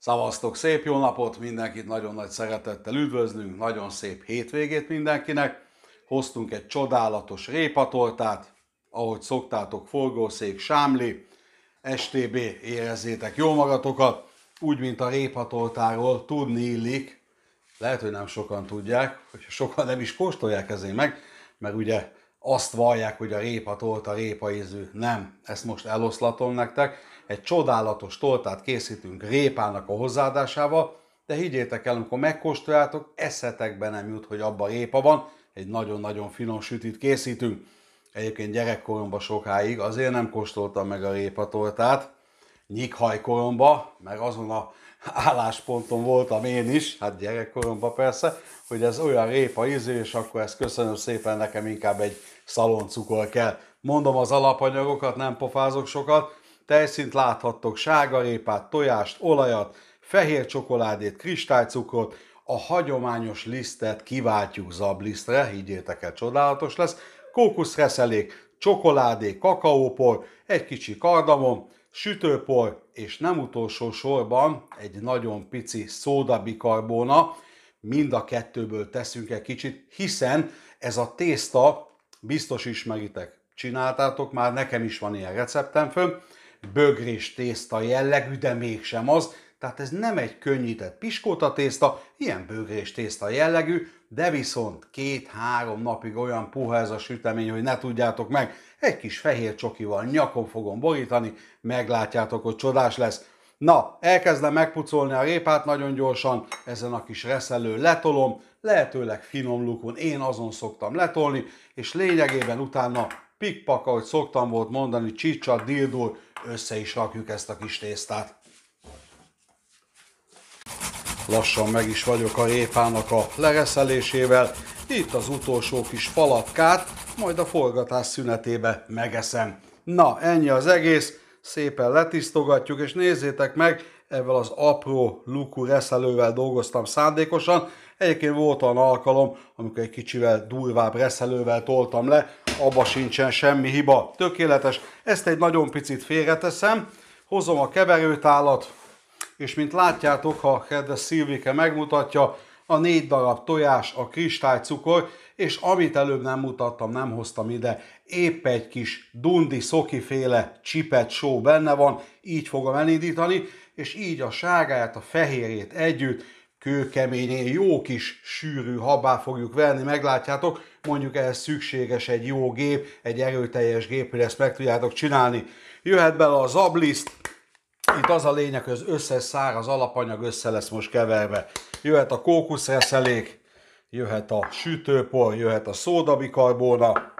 Szavaztok, szép jó napot, mindenkit nagyon nagy szeretettel üdvözlünk, nagyon szép hétvégét mindenkinek. Hoztunk egy csodálatos répatortát, ahogy szoktátok, forgószék, sámli, STB, érezzétek jól magatokat, úgy, mint a répatortáról tudni illik, lehet, hogy nem sokan tudják, hogy sokan nem is kóstolják ezért meg, mert ugye azt vallják, hogy a répatorta répaízű. Nem, ezt most eloszlatom nektek. Egy csodálatos tortát készítünk répának a hozzáadásával, de higgyétek el, amikor megkóstoljátok, eszetekbe nem jut, hogy abban répa van. Egy nagyon-nagyon finom sütit készítünk. Egyébként gyerekkoromban sokáig azért nem kóstoltam meg a répatortát, nyikhajkoromban, meg azon a állásponton voltam én is, hát gyerekkoromban persze, hogy ez olyan répa ízű, és akkor ezt köszönöm szépen, nekem inkább egy szaloncukor kell. Mondom az alapanyagokat, nem pofázok sokat. Tejszínt láthattok, sárgarépát, tojást, olajat, fehér csokoládét, kristálycukrot, a hagyományos lisztet kiváltjuk zablisztre, higgyétek el, csodálatos lesz, kókuszreszelék, csokoládé, kakaópor, egy kicsi kardamom, sütőpor, és nem utolsó sorban egy nagyon pici szódabikarbóna, mind a kettőből teszünk egy kicsit, hiszen ez a tészta, biztos ismeritek, csináltátok már, nekem is van ilyen receptem fönn, bögrés tészta jellegű, de mégsem az, tehát ez nem egy könnyített piskóta tészta, ilyen bögrés tészta jellegű, de viszont 2-3 napig olyan puha ez a sütemény, hogy ne tudjátok meg. Egy kis fehér csokival nyakon fogom borítani, meglátjátok, hogy csodás lesz. Na, elkezdem megpucolni a répát nagyon gyorsan, ezen a kis reszelő letolom, lehetőleg finom lukon, én azon szoktam letolni, és lényegében utána pikpak, ahogy szoktam volt mondani, csicsa, dildur, össze is rakjuk ezt a kis tésztát. Lassan meg is vagyok a répának a lereszelésével, itt az utolsó kis palatkát, majd a forgatás szünetébe megeszem. Na, ennyi az egész, szépen letisztogatjuk, és nézzétek meg, ezzel az apró lukú reszelővel dolgoztam szándékosan. Egyébként volt olyan alkalom, amikor egy kicsivel durvább reszelővel toltam le, abba sincsen semmi hiba, tökéletes. Ezt egy nagyon picit félreteszem, hozom a keverőtálat, és mint látjátok, ha kedves Szilvike megmutatja, a 4 darab tojás, a kristálycukor, és amit előbb nem mutattam, nem hoztam ide, épp egy kis dundi szokiféle csipet só benne van, így fogom elindítani, és így a sárgáját, a fehérjét együtt, kőkeményén, jó kis sűrű habbá fogjuk verni, meglátjátok, mondjuk ehhez szükséges egy jó gép, egy erőteljes gép, hogy ezt meg tudjátok csinálni. Jöhet bele a zabliszt, itt az a lényeg, hogy az összes száraz alapanyag össze lesz most keverve. Jöhet a kókuszreszelék, jöhet a sütőpor, jöhet a szódabikarbóna,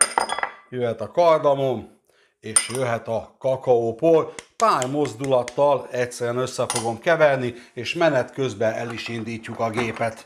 jöhet a kardamom, és jöhet a kakaópor. Pár mozdulattal egyszerűen össze fogom keverni, és menet közben el is indítjuk a gépet.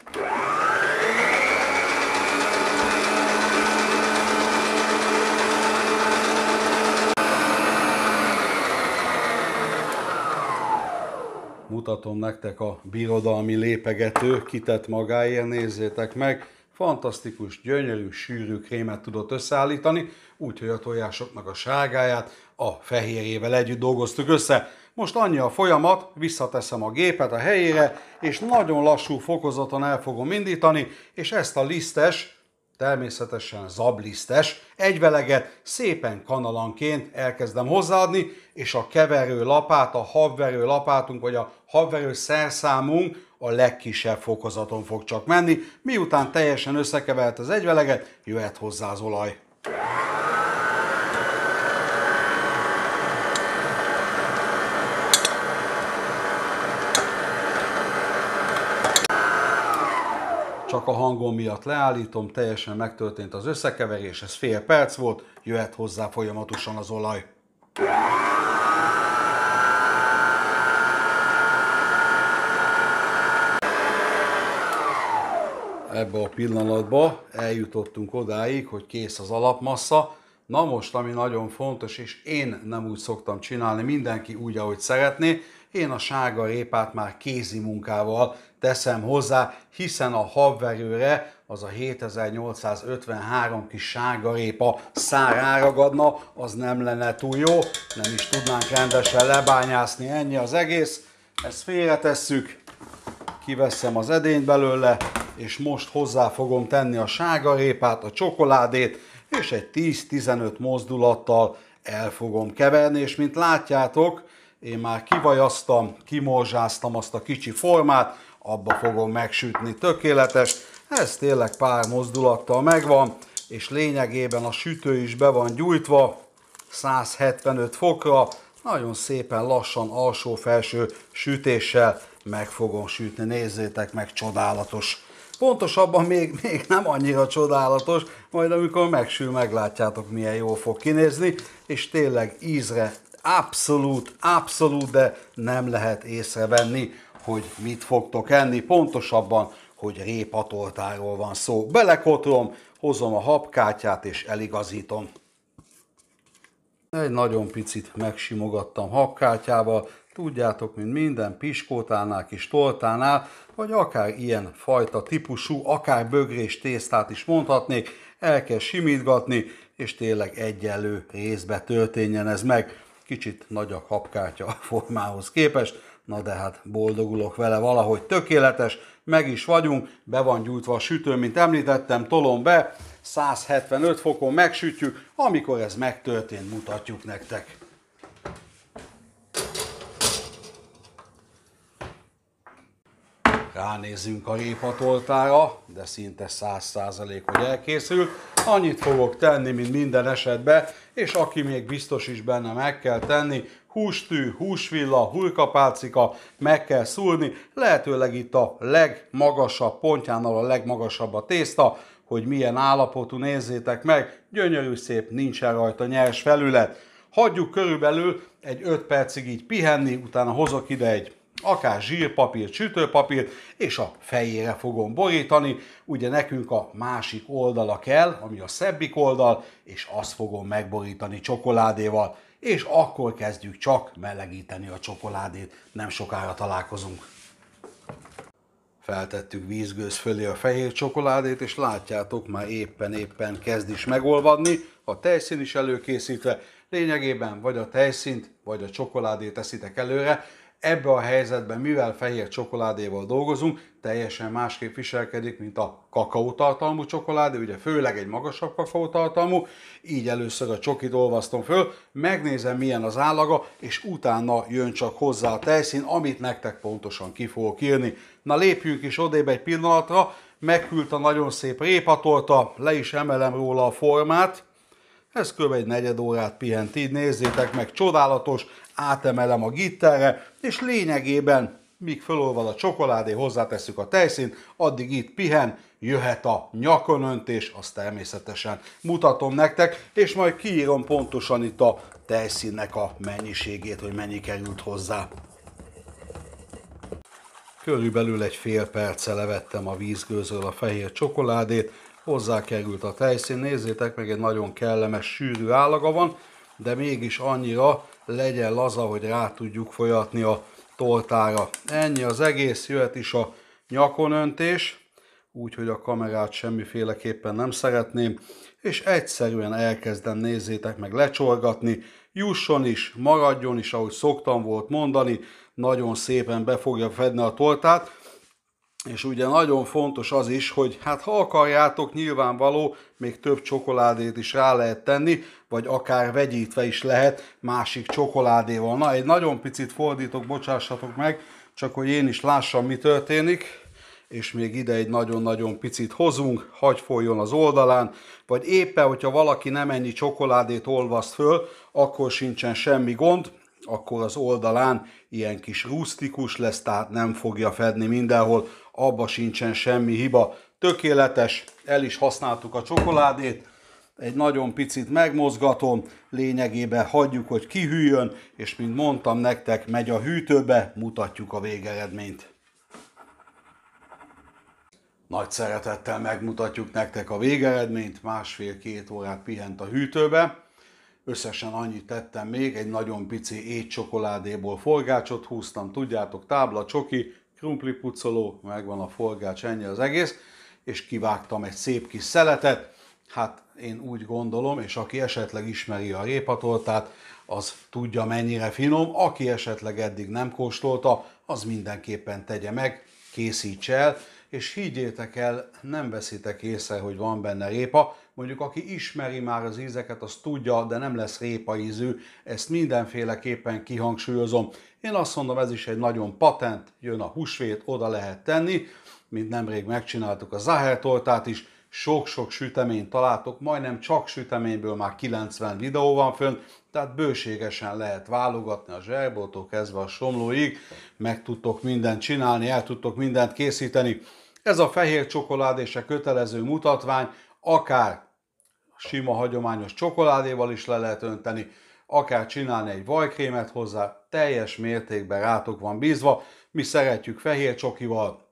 Mutatom nektek a birodalmi lépegető, kitett magáért, nézzétek meg. Fantasztikus, gyönyörű, sűrű krémet tudott összeállítani, úgyhogy a tojásoknak a sárgáját a fehérjével együtt dolgoztuk össze. Most annyi a folyamat, visszateszem a gépet a helyére, és nagyon lassú fokozaton el fogom indítani, és ezt a lisztes, természetesen zablisztes egyveleget szépen kanalanként elkezdem hozzáadni, és a keverő lapát, a habverő lapátunk, vagy a habverő szerszámunk a legkisebb fokozaton fog csak menni. Miután teljesen összekevert az egyveleget, jöhet hozzá az olaj. Csak a hangom miatt leállítom, teljesen megtörtént az összekeverés, ez fél perc volt, jöhet hozzá folyamatosan az olaj. Ebbe a pillanatban eljutottunk odáig, hogy kész az alapmassza. Na most, ami nagyon fontos, és én nem úgy szoktam csinálni, mindenki úgy, ahogy szeretné, én a sárga répát már kézi munkával teszem hozzá, hiszen a habverőre az a 7853 kis sárgarépa szár áragadna, az nem lenne túl jó, nem is tudnánk rendesen lebányászni, ennyi az egész. Ezt félretesszük, kiveszem az edényt belőle, és most hozzá fogom tenni a sárgarépát, a csokoládét, és egy 10-15 mozdulattal el fogom keverni, és mint látjátok, én már kivajaztam, kimorzsáztam azt a kicsi formát, abba fogom megsütni. Tökéletes, ez tényleg pár mozdulattal megvan, és lényegében a sütő is be van gyújtva 175 fokra, nagyon szépen lassan alsó-felső sütéssel meg fogom sütni. Nézzétek meg, csodálatos. Pontosabban még nem annyira csodálatos, majd amikor megsül, meglátjátok, milyen jól fog kinézni, és tényleg ízre abszolút, de nem lehet észrevenni, hogy mit fogtok enni. Pontosabban, hogy répatortáról van szó. Belekotrom, hozom a habkártyát és eligazítom. Egy nagyon picit megsimogattam habkártyával, tudjátok, mint minden piskótánál, kis tortánál, vagy akár ilyen fajta típusú, akár bögrés tésztát is mondhatnék, el kell simítgatni, és tényleg egyenlő részbe történjen ez meg. Kicsit nagy a habkártya a formához képest, na de hát boldogulok vele valahogy. Tökéletes, meg is vagyunk, be van gyújtva a sütő, mint említettem, tolom be, 175 fokon megsütjük, amikor ez megtörtént, mutatjuk nektek. Ránézzünk a répatortára, de szinte 100%, hogy elkészült. Annyit fogok tenni, mint minden esetben, és aki még biztos is benne, meg kell tenni, hústű, húsvilla, hurkapálcika, meg kell szúrni, lehetőleg itt a legmagasabb pontjánál a legmagasabb a tészta, hogy milyen állapotú, nézzétek meg, gyönyörű szép, nincsen rajta nyers felület. Hagyjuk körülbelül egy 5 percig így pihenni, utána hozok ide egy akár zsírpapírt, sütőpapírt, és a fejére fogom borítani. Ugye nekünk a másik oldala kell, ami a szebbik oldal, és azt fogom megborítani csokoládéval. És akkor kezdjük csak melegíteni a csokoládét, nem sokára találkozunk. Feltettük vízgőz fölé a fehér csokoládét, és látjátok, már éppen kezd is megolvadni, a tejszín is előkészítve. Lényegében vagy a tejszínt, vagy a csokoládét teszitek előre. Ebbe a helyzetben, mivel fehér csokoládéval dolgozunk, teljesen másképp viselkedik, mint a kakaótartalmú csokoládé, ugye főleg egy magasabb kakaótartalmú, így először a csokit olvasztom föl, megnézem milyen az állaga, és utána jön csak hozzá a tejszín, amit nektek pontosan ki fogok írni. Na lépjünk is odébb egy pillanatra, megküldte a nagyon szép répatorta, le is emelem róla a formát. Ez kb. Egy negyed órát pihent, így nézzétek meg, csodálatos, átemelem a gitterre, és lényegében, míg fölolvad a csokoládé, hozzátesszük a tejszínt, addig itt pihen, jöhet a nyakonöntés, azt természetesen mutatom nektek, és majd kiírom pontosan itt a tejszínnek a mennyiségét, hogy mennyi került hozzá. Körülbelül egy fél perccel levettem a vízgőzről a fehér csokoládét, hozzá került a tejszín, nézzétek meg, egy nagyon kellemes, sűrű állaga van, de mégis annyira legyen laza, hogy rá tudjuk folyatni a tortára. Ennyi az egész, jöhet is a nyakonöntés, úgyhogy a kamerát semmiféleképpen nem szeretném, és egyszerűen elkezdem, nézzétek meg, lecsorgatni, jusson is, maradjon is, ahogy szoktam volt mondani, nagyon szépen be fogja fedni a tortát. És ugye nagyon fontos az is, hogy hát ha akarjátok, nyilvánvaló, még több csokoládét is rá lehet tenni, vagy akár vegyítve is lehet másik csokoládéval. Na, egy nagyon picit fordítok, bocsássatok meg, csak hogy én is lássam, mi történik. És még ide egy nagyon-nagyon picit hozunk, hagy folyjon az oldalán, vagy éppen, hogyha valaki nem ennyi csokoládét olvaszt föl, akkor sincsen semmi gond, akkor az oldalán ilyen kis rusztikus lesz, tehát nem fogja fedni mindenhol, abba sincsen semmi hiba. Tökéletes, el is használtuk a csokoládét, egy nagyon picit megmozgatom, lényegében hagyjuk, hogy kihűljön, és mint mondtam nektek, megy a hűtőbe, mutatjuk a végeredményt. Nagy szeretettel megmutatjuk nektek a végeredményt, másfél-két órát pihent a hűtőbe. Összesen annyit tettem még, egy nagyon pici étcsokoládéból forgácsot húztam, tudjátok, tábla, csoki, krumplipucoló, megvan a forgács, ennyi az egész, és kivágtam egy szép kis szeletet, Hát én úgy gondolom, és aki esetleg ismeri a répatortát, az tudja mennyire finom, aki esetleg eddig nem kóstolta, az mindenképpen tegye meg, készítse el, és higgyétek el, nem veszitek észre, hogy van benne répa. Mondjuk aki ismeri már az ízeket, az tudja, de nem lesz répa ízű, ezt mindenféleképpen kihangsúlyozom. Én azt mondom, ez is egy nagyon patent, jön a húsvét, oda lehet tenni, mint nemrég megcsináltuk a záhertortát is, sok-sok süteményt találtok, majdnem csak süteményből már 90 videó van fönn, tehát bőségesen lehet válogatni a zserbótól kezdve a somlóig, meg tudtok mindent csinálni, el tudtok mindent készíteni. Ez a fehér csokoládé se kötelező mutatvány, akár sima hagyományos csokoládéval is le lehet önteni, akár csinálni egy vajkrémet hozzá, teljes mértékben rátok van bízva. Mi szeretjük fehér csokival,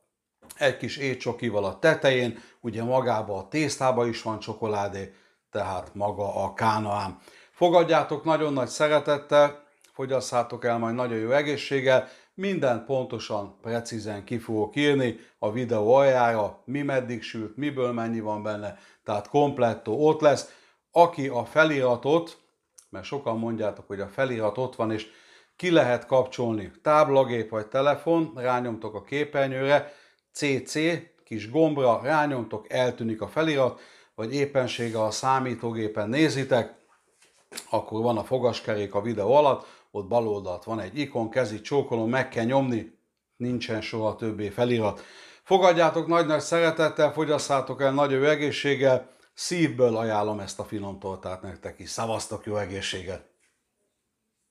egy kis étcsokival a tetején, ugye magába a tésztába is van csokoládé, tehát maga a kánaán. Fogadjátok nagyon nagy szeretettel, fogyasszátok el majd nagyon jó egészséggel, mindent pontosan, precízen ki fogok írni a videó aljára, mi meddig sült, miből mennyi van benne, tehát komplettó ott lesz. Aki a feliratot, mert sokan mondjátok, hogy a felirat ott van, és ki lehet kapcsolni táblagép vagy telefon, rányomtok a képernyőre, CC, kis gombra rányomtok, eltűnik a felirat, vagy éppenséggel a számítógépen nézitek, akkor van a fogaskerék a videó alatt, ott bal oldalt van egy ikon, kezi csókolom, meg kell nyomni, nincsen soha többé felirat. Fogadjátok nagy-nagy szeretettel, fogyasszátok el nagy egészséggel, szívből ajánlom ezt a finom tortát nektek is. Szavaztok, jó egészséget!